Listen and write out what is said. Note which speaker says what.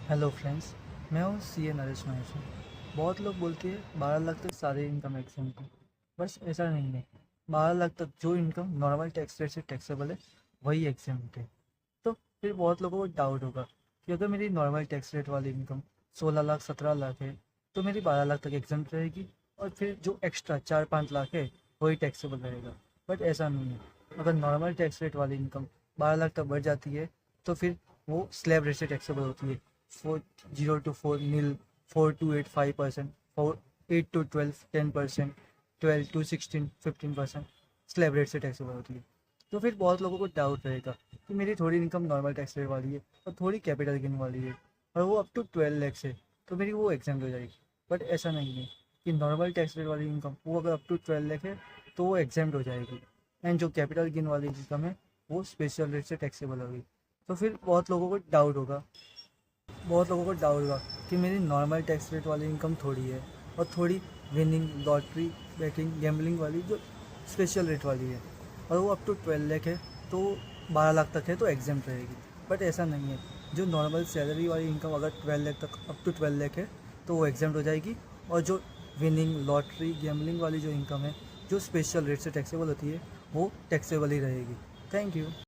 Speaker 1: Hello friends, मैं हूँ सी ए नरेश महेश्वर। बहुत लोग बोलते हैं 12 लाख तक सारे इनकम एग्जाम्प्ट है। बस ऐसा नहीं है। 12 लाख तक जो इनकम नॉर्मल टैक्स रेट से टैक्सेबल है वही एग्जाम्प्ट है। तो फिर बहुत लोगों को डाउट होगा कि अगर मेरी नॉर्मल टैक्स रेट वाली इनकम 16 लाख 17 लाख है तो मेरी 12 लाख तक एग्जाम्प्ट रहेगी, और फिर जो एक्स्ट्रा 4-5 लाख है वही टैक्सेबल रहेगा। बट ऐसा नहीं है। अगर नॉर्मल टैक्स रेट वाली इनकम 12 लाख तक बढ़ जाती है तो फिर वो स्लैब रेट से टैक्सेबल होती है। 4 0 to 4 nil, 4 to 8 5%, 4 8 to 12 10%, 12 to 16 15% slab rate से टैक्सेबल होती है। तो फिर बहुत लोगों को डाउट रहेगा कि मेरी थोड़ी इनकम नॉर्मल टैक्स रेट वाली है और थोड़ी कैपिटल गेन वाली है, और वो अप टू 12 lakhs है, तो मेरी वो एग्जाम हो जाएगी। बट ऐसा नहीं है कि नॉर्मल टैक्स रेट वाली इनकम वो अगर अप टू 12 लाख है तो वो एग्जाम हो जाएगी, एंड जो कैपिटल गेन वाली इनकम है वो स्पेशल रेट से टैक्सेबल होगी। तो फिर बहुत लोगों को डाउट होगा कि मेरी नॉर्मल टैक्स रेट वाली इनकम थोड़ी है, और थोड़ी विनिंग लॉटरी बैटिंग गैम्बलिंग वाली जो स्पेशल रेट वाली है, और वो अप टू 12 लाख है, तो 12 लाख तक है तो एग्जाम रहेगी। बट ऐसा नहीं है। जो नॉर्मल सैलरी वाली इनकम अगर 12 लाख तक अप टू 12 लाख है तो वो एग्जाम हो जाएगी, और जो विनिंग लॉटरी गैम्बलिंग वाली जो इनकम है जो स्पेशल रेट से टैक्सेबल होती है वो टैक्सेबल ही रहेगी। Thank you.